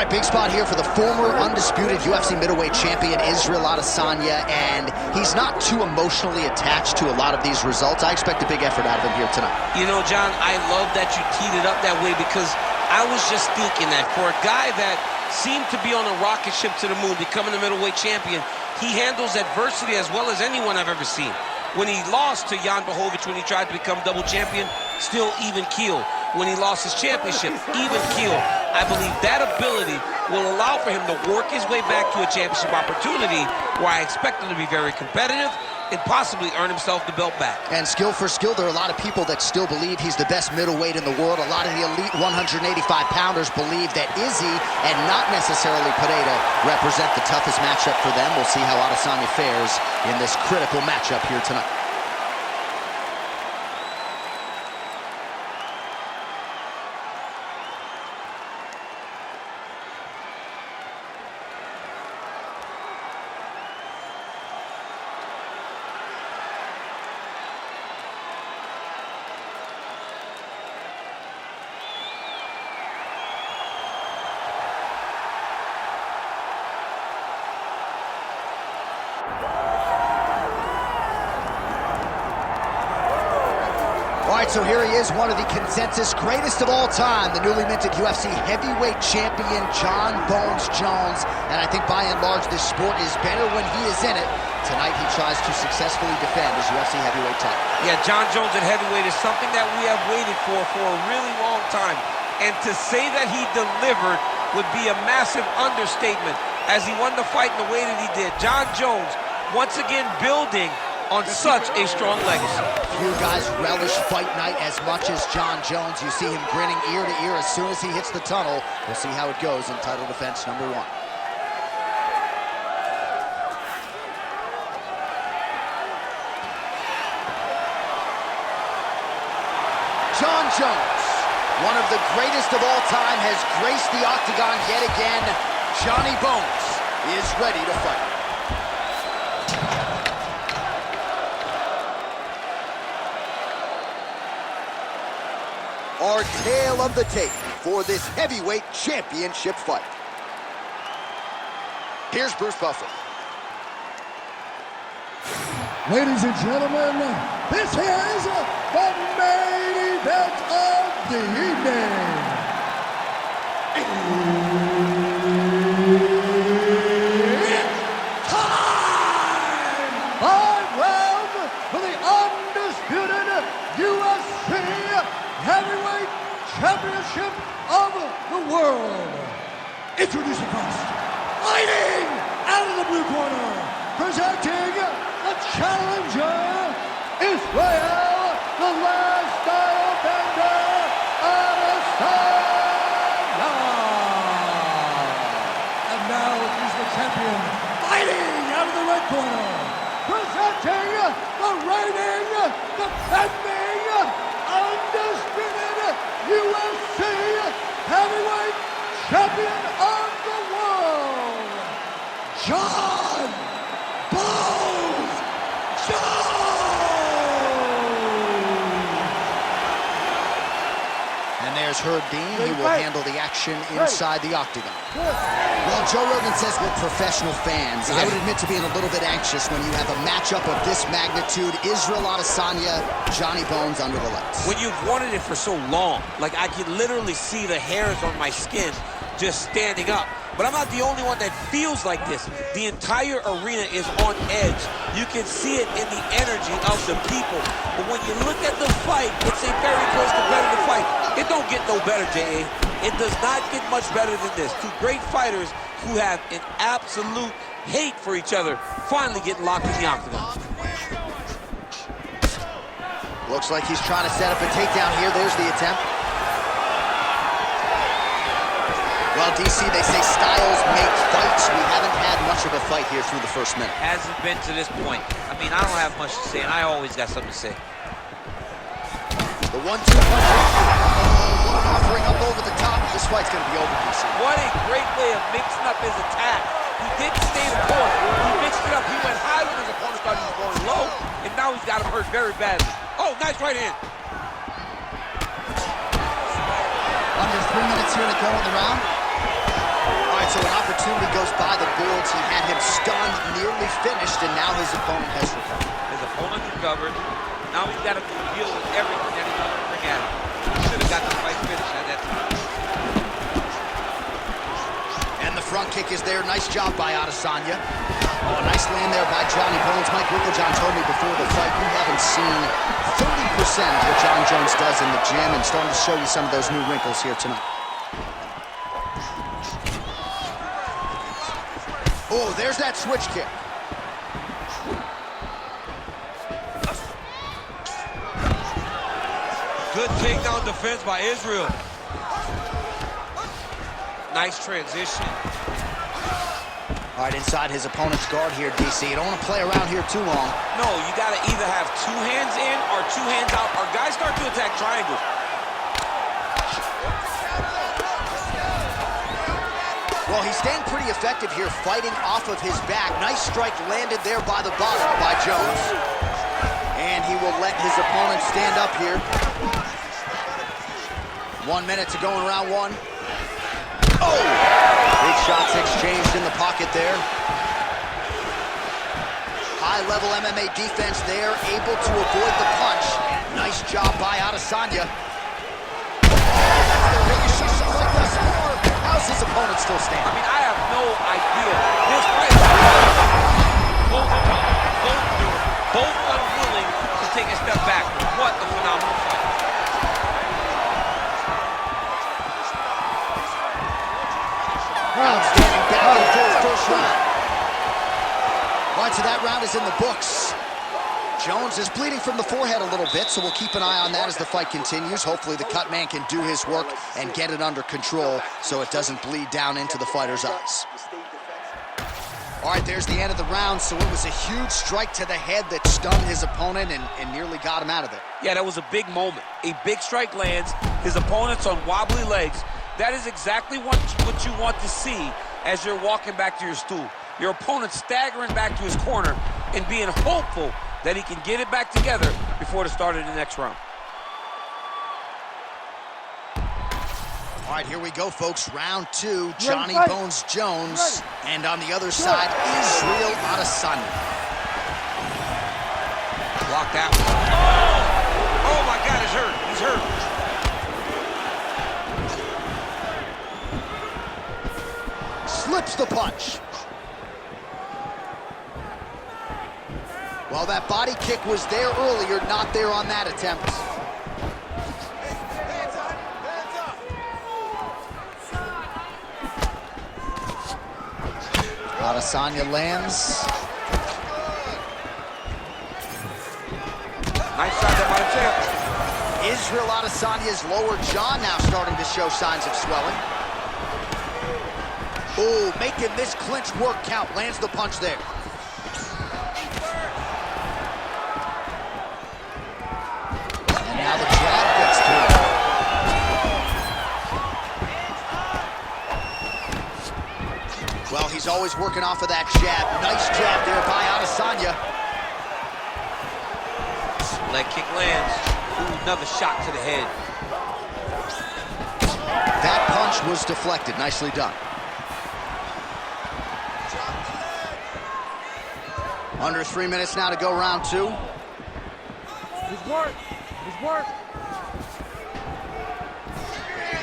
All right, big spot here for the former undisputed UFC middleweight champion, Israel Adesanya, and he's not too emotionally attached to a lot of these results. I expect a big effort out of him here tonight. You know, John, I love that you teed it up that way, because I was just thinking that for a guy that seemed to be on a rocket ship to the moon, becoming a middleweight champion, he handles adversity as well as anyone I've ever seen. When he lost to Jan Blachowicz, when he tried to become double champion, still even keel. When he lost his championship, even keel. I believe that ability will allow for him to work his way back to a championship opportunity where I expect him to be very competitive and possibly earn himself the belt back. And skill for skill, there are a lot of people that still believe he's the best middleweight in the world. A lot of the elite 185-pounders believe that Izzy and not necessarily Pereira represent the toughest matchup for them. We'll see how Adesanya fares in this critical matchup here tonight. All right, so here he is, one of the consensus greatest of all time, the newly minted UFC heavyweight champion, Jon Bones Jones. And I think by and large, this sport is better when he is in it. Tonight, he tries to successfully defend his UFC heavyweight title. Yeah, Jon Jones at heavyweight is something that we have waited for a really long time. And to say that he delivered would be a massive understatement as he won the fight in the way that he did. Jon Jones, once again, building on such a strong legacy. Few guys relish fight night as much as Jon Jones. You see him grinning ear to ear as soon as he hits the tunnel. We'll see how it goes in title defense number 1. Jon Jones, one of the greatest of all time, has graced the octagon yet again. Johnny Bones is ready to fight. Our tale of the tape for this heavyweight championship fight. Here's Bruce Buffer. Ladies and gentlemen, this is the main event of the evening. It's time! 5 rounds for the undisputed UFC Heavyweight Championship of the world. Introducing first, fighting out of the blue corner, presenting the challenger, Israel, the last style bender, Adesanya. And now he's the champion, fighting out of the red corner, presenting the reigning, defending, undisputed UFC heavyweight champion of the world, Jon Bones Jones! And there's Herb Dean. He will handle the action inside the octagon. Well, Joe Rogan says we're professional fans. I would admit to being a little bit anxious when you have a matchup of this magnitude. Israel Adesanya, Johnny Bones under the lights. When you've wanted it for so long, like I can literally see the hairs on my skin just standing up. But I'm not the only one that feels like this. The entire arena is on edge. You can see it in the energy of the people. But when you look at the fight, it's a very close competitive fight. It don't get no better, J.A. It does not get much better than this. Two great fighters who have an absolute hate for each other finally getting locked in the octagon. Looks like he's trying to set up a takedown here. There's the attempt. Well, DC, they say styles make fights. We haven't had much of a fight here through the first minute. Hasn't been to this point. I mean, I don't have much to say, and I always got something to say. The 1-2 offering up over the top. This fight's going to be over, DC. What a great way of mixing up his attack. He didn't stay the course. He mixed it up. He went high when his opponent thought he was going low, and now he's got him hurt very badly. Oh, nice right hand. Under 3 minutes here to go in the round. So an opportunity goes by the boards. He had him stunned, nearly finished, and now his opponent has recovered. His opponent recovered. Now he's got to deal with everything that he's going to bring at him. He should have got the fight finished at that time. And the front kick is there. Nice job by Adesanya. Oh, nice land there by Johnny Bones. Mike Winklejohn told me before the fight, you haven't seen 30% what Jon Jones does in the gym, and starting to show you some of those new wrinkles here tonight. Oh, there's that switch kick. Good takedown defense by Israel. Nice transition. All right, inside his opponent's guard here, DC. You don't want to play around here too long. No, you got to either have two hands in or two hands out. Our guys start to attack triangles. Well, he's staying pretty effective here, fighting off of his back. Nice strike landed there by the bottom by Jones. And he will let his opponent stand up here. 1 minute to go in round one. Oh! Big shots exchanged in the pocket there. High-level MMA defense there, able to avoid the punch. Nice job by Adesanya. How's his opponent still standing? I mean, I have no idea. This fight, both are tough, both do it, both unwilling to take a step back. What a phenomenal fight. Outstanding back and forth first round. All right, so that round is in the books. Jones is bleeding from the forehead a little bit, so we'll keep an eye on that as the fight continues. Hopefully the cut man can do his work and get it under control so it doesn't bleed down into the fighter's eyes. All right, there's the end of the round, so it was a huge strike to the head that stunned his opponent and nearly got him out of there. Yeah, that was a big moment. A big strike lands, his opponent's on wobbly legs. That is exactly what you want to see as you're walking back to your stool. Your opponent staggering back to his corner and being hopeful that he can get it back together before the start of the next round. All right, here we go, folks. Round two, Johnny Bones Jones. And on the other side, Israel Adesanya. Block that one. Oh my God, he's hurt. He's hurt. Slips the punch. Well, that body kick was there earlier, not there on that attempt. Adesanya lands. Nice shot there by the champ. Israel Adesanya's lower jaw now starting to show signs of swelling. Oh, making this clinch work count. Lands the punch there. And now the jab gets to him. Well, he's always working off of that jab. Nice jab there by Adesanya. Leg kick lands. Ooh, another shot to the head. That punch was deflected. Nicely done. Under 3 minutes now to go, round two. His work. His work.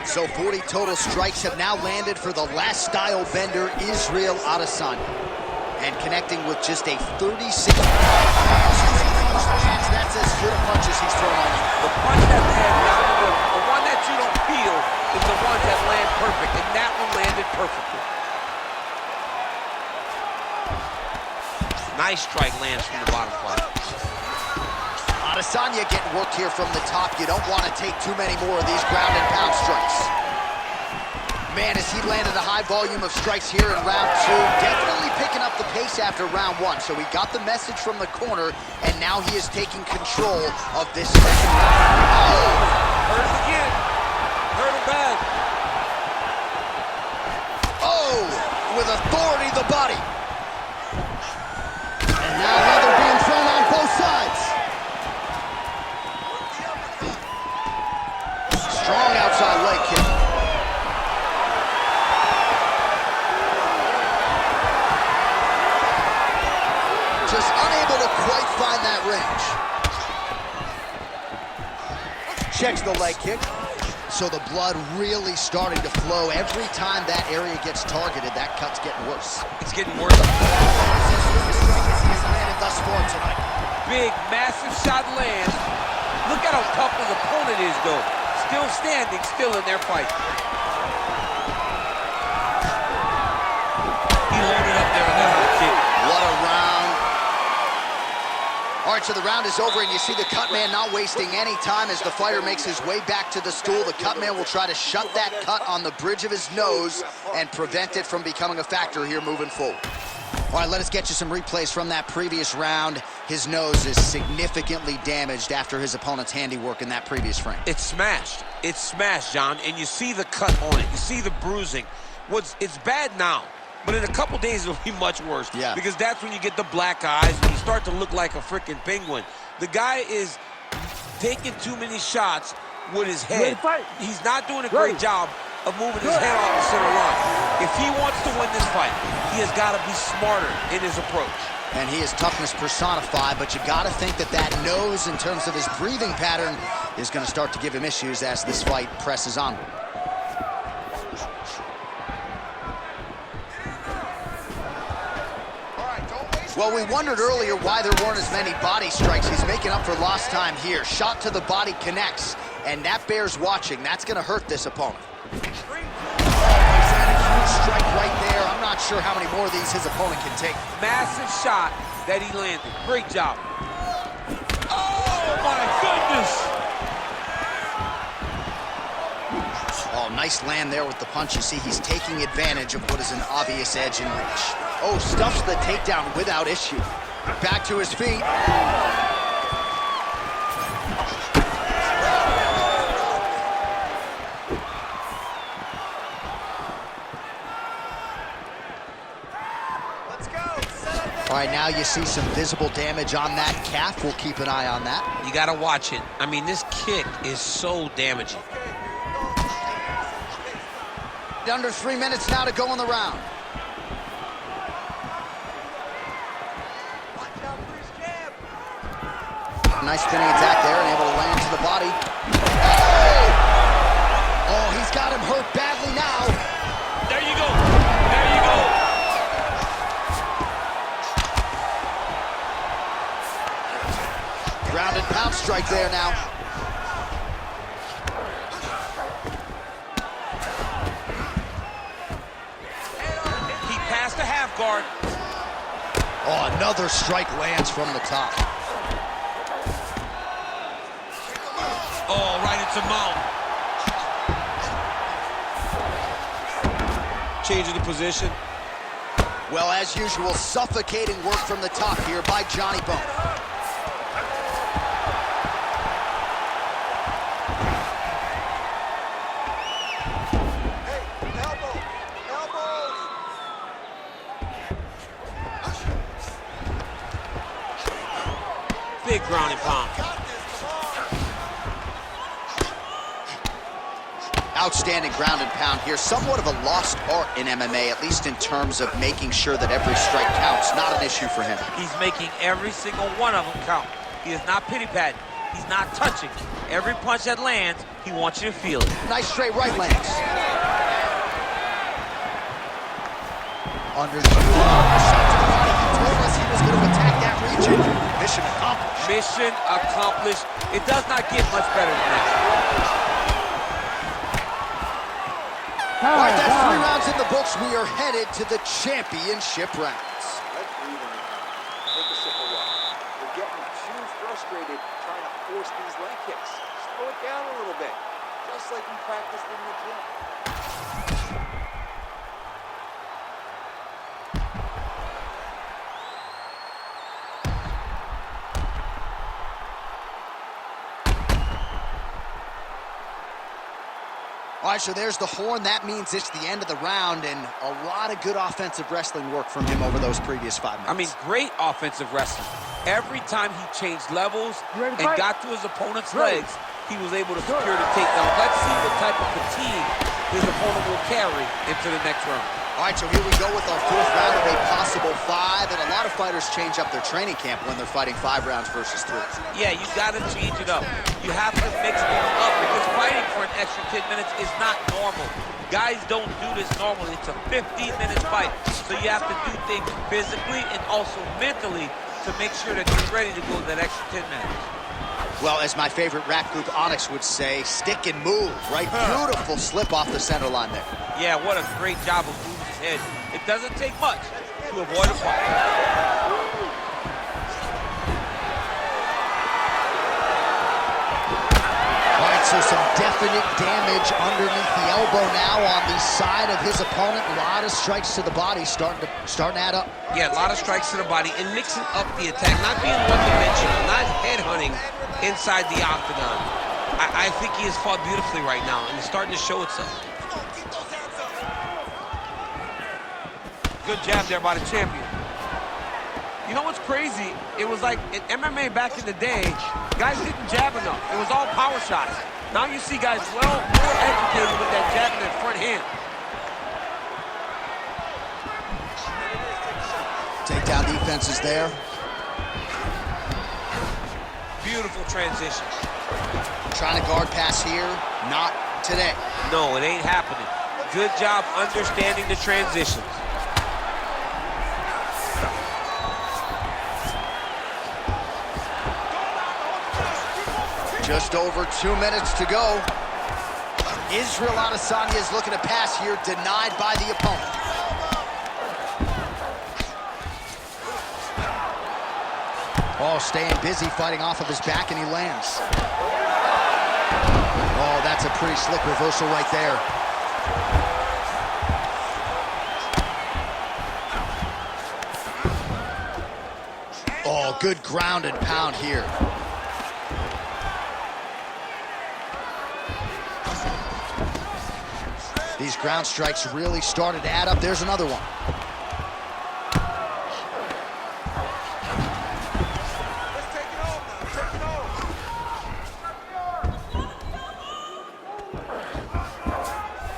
So 40 total strikes have now landed for the last style bender, Israel Adesanya. And connecting with just a 36. That's as good a punch as he's thrown on you. The punch that lands down the middle, the one that you don't feel, is the ones that land perfect, and that one landed perfectly. Nice strike lands from the bottom flat. Adesanya getting work here from the top. You don't want to take too many more of these ground and pound strikes. Man, as he landed a high volume of strikes here in round two, definitely picking up the pace after round one. So he got the message from the corner, and now he is taking control of this second round. Oh! Hurt him again. Hurt him bad. Oh! With authority, the body. And now leather being thrown on both sides. Strong outside leg kick. just unable to quite find that range. Checks the leg kick. So the blood really starting to flow. Every time that area gets targeted, that cut's getting worse. It's getting worse. He's landed thus far tonight. Big, massive shot lands. Look at how tough his opponent is, though. Still standing, still in their fight. He loaded up there with that high kick. What a round. All right, so the round is over, and you see the cut man not wasting any time as the fighter makes his way back to the stool. The cut man will try to shut that cut on the bridge of his nose and prevent it from becoming a factor here moving forward. All right, let us get you some replays from that previous round. His nose is significantly damaged after his opponent's handiwork in that previous frame. It's smashed. It's smashed, John, and you see the cut on it. You see the bruising. It's bad now, but in a couple days it'll be much worse. Yeah. Because that's when you get the black eyes and you start to look like a freaking penguin. The guy is taking too many shots with his head. He's not doing a great job of moving his head off the center line. If he wants to win this fight, he has got to be smarter in his approach. And he is toughness personified, but you got to think that that nose, in terms of his breathing pattern, is going to start to give him issues as this fight presses onward. Well, we wondered earlier why there weren't as many body strikes. He's making up for lost time here. Shot to the body connects, and that bears watching. That's going to hurt this opponent. Strike right there. I'm not sure how many more of these his opponent can take. Massive shot that he landed. Great job. Oh, my goodness. Oh, nice land there with the punch. You see, he's taking advantage of what is an obvious edge in reach. Oh, stuffs the takedown without issue. Back to his feet. All right, now you see some visible damage on that calf. We'll keep an eye on that. You got to watch it. I mean, this kick is so damaging. Under 3 minutes now to go in the round. Nice spinning attack there and able to land to the body. Oh, he's got him hurt badly now. There you go. There you go. Ground and pound strike there now. He passed the half guard. Oh, another strike lands from the top. Oh, right into mount. Changing the position. Well, as usual, suffocating work from the top here by Johnny Bone. Big ground and pound. Outstanding ground and pound here. Somewhat of a lost art in MMA, at least in terms of making sure that every strike counts. Not an issue for him. He's making every single one of them count. He is not pity-patting. He's not touching. Every punch that lands, he wants you to feel it. Nice straight right lands. Under the shot to the body. He told us he was going to attack that region. Mission accomplished. Mission accomplished. It does not get much better than that. All right, that's 3 rounds in the books. We are headed to the championship rounds. Let's breathe in it. Take a sip of water. You're getting too frustrated trying to force these leg kicks. Slow it down a little bit, just like you practiced in the gym. All right, so there's the horn. That means it's the end of the round, and a lot of good offensive wrestling work from him over those previous 5 minutes. I mean, great offensive wrestling. Every time he changed levels and got to his opponent's legs, he was able to secure the takedown. Let's see what type of fatigue his opponent will carry into the next round. All right, so here we go with our 4th round of a possible 5, and a lot of fighters change up their training camp when they're fighting 5 rounds versus 3. Yeah, you got to change it up. You have to mix things up because fighting for an extra 10 minutes is not normal. Guys don't do this normally. It's a 15-minute fight. So you have to do things physically and also mentally to make sure that you're ready to go that extra 10 minutes. Well, as my favorite rap group Onyx would say, stick and move, right? Beautiful slip off the center line there. Yeah, what a great job of moving his head. It doesn't take much to avoid a fall. All right, so some definite damage underneath the elbow now on the side of his opponent. A lot of strikes to the body starting to add up. Yeah, a lot of strikes to the body and mixing up the attack, not being one-dimensional, not headhunting inside the octagon. I think he has fought beautifully right now, and it's starting to show itself. Good jab there by the champion. You know what's crazy? It was like in MMA back in the day, guys didn't jab enough. It was all power shots. Now you see guys more educated with that jab in their front hand. Takedown defense is there. Beautiful transition. Trying to guard pass here, not today. No, it ain't happening. Good job understanding the transitions. Just over 2 minutes to go. Israel Adesanya is looking to pass here, denied by the opponent. Oh, staying busy, fighting off of his back, and he lands. Oh, that's a pretty slick reversal right there. Oh, good ground and pound here. These ground strikes really started to add up. There's another one.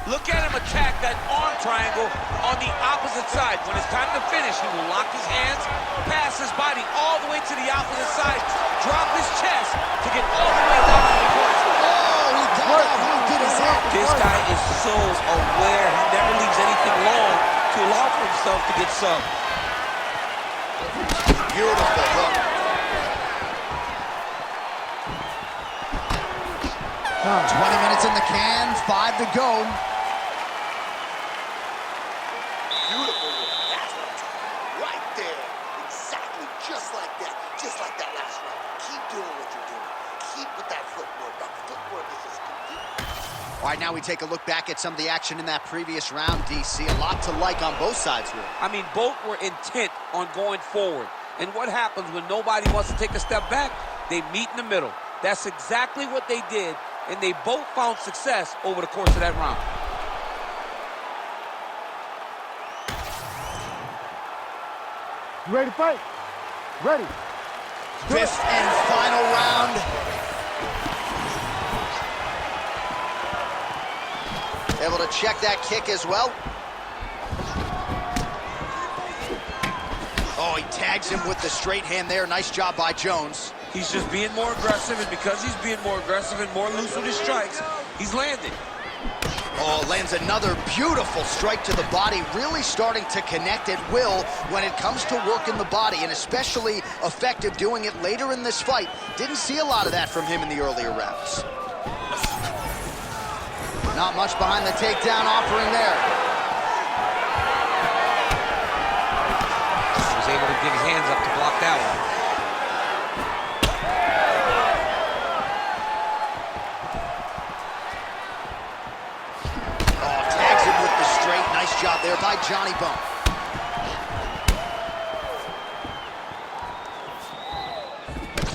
Look at him attack that arm triangle on the opposite side. When it's time to finish, he will lock his hands, pass his body all the way to the opposite side, drop his chest to get all the way down to the corner. Oh, he got out. How good is that? This guy is so aware. He never leaves anything long to allow for himself to get subbed. Beautiful hook. 20 minutes in the can, 5 to go. Beautiful work. That's what I'm talking about. Right there. Exactly. Just like that. Just like that last round. Keep doing what you're doing. Keep with that footwork. That footwork is just complete. All right, now we take a look back at some of the action in that previous round, DC. A lot to like on both sides here. I mean, both were intent on going forward. And what happens when nobody wants to take a step back? They meet in the middle. That's exactly what they did, and they both found success over the course of that round. You ready to fight? Ready. Fifth and final round. Able to check that kick as well. Oh, he tags him with the straight hand there. Nice job by Jones. He's just being more aggressive, and because he's being more aggressive and more loose with his strikes, he's landing. Oh, lands another beautiful strike to the body, really starting to connect at will when it comes to working the body, and especially effective doing it later in this fight. Didn't see a lot of that from him in the earlier rounds. Not much behind the takedown offering there. He was able to get his hands up to block that one. Nice job there by Johnny Bone.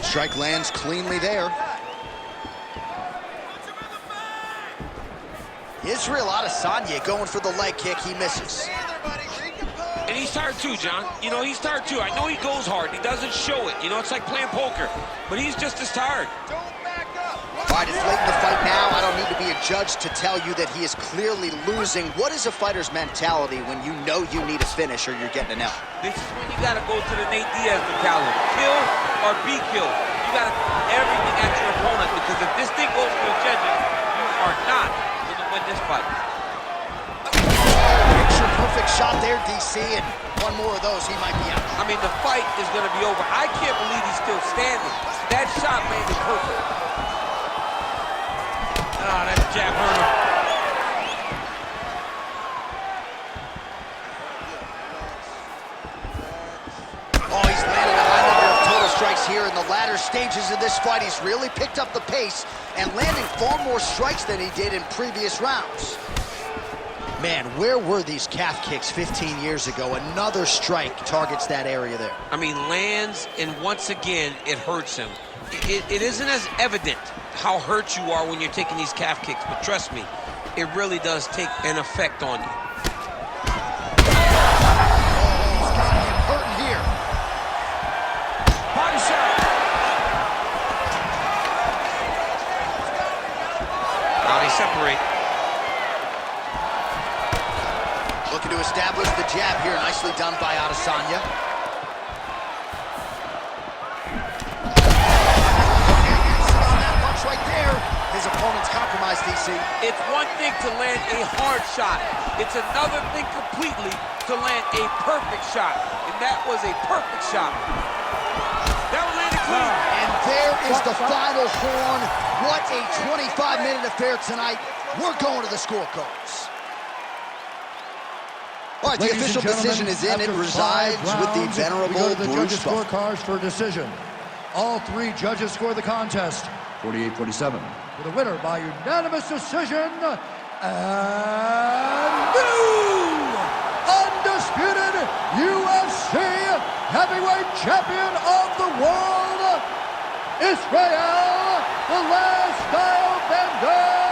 Strike lands cleanly there. Israel Adesanya going for the leg kick. He misses. And he's tired too, John. You know, he's tired too. I know he goes hard. He doesn't show it. You know, it's like playing poker. But he's just as tired. All All right, it's late in the fight now. I don't need to be a judge to tell you that he is clearly losing. What is a fighter's mentality when you know you need a finish or you're getting an L? This is when you got to go to the Nate Diaz mentality. Kill or be killed. You got to throw everything at your opponent, because if this thing goes to the judges, you are not going to win this fight. Perfect shot there, DC, and one more of those, he might be out. I mean, the fight is going to be over. I can't believe he's still standing. That shot landed perfect. Ah, that jab hurt him. Oh, he's landed a high number of total strikes here in the latter stages of this fight. He's really picked up the pace and landing far more strikes than he did in previous rounds. Man, where were these calf kicks 15 years ago? Another strike targets that area there. I mean, lands, and once again, it hurts him. It isn't as evident how hurt you are when you're taking these calf kicks, but trust me, it really does take an effect on you. He's got him hurting here. Body shot. Now they separate. Looking to establish the jab here. Nicely done by Adesanya. On that punch right there. His opponent's compromised, DC. It's one thing to land a hard shot. It's another thing completely to land a perfect shot. And that was a perfect shot. That one landed clean. And there is the final horn. What a 25-minute affair tonight. We're going to the scorecards. All right, the official decision is in. It resides with the venerable we go to the judges' Bruce Buffer. scorecards for decision. All three judges score the contest 48-47. With a winner by unanimous decision, and new undisputed UFC heavyweight champion of the world, Israel, the Last Style Bender.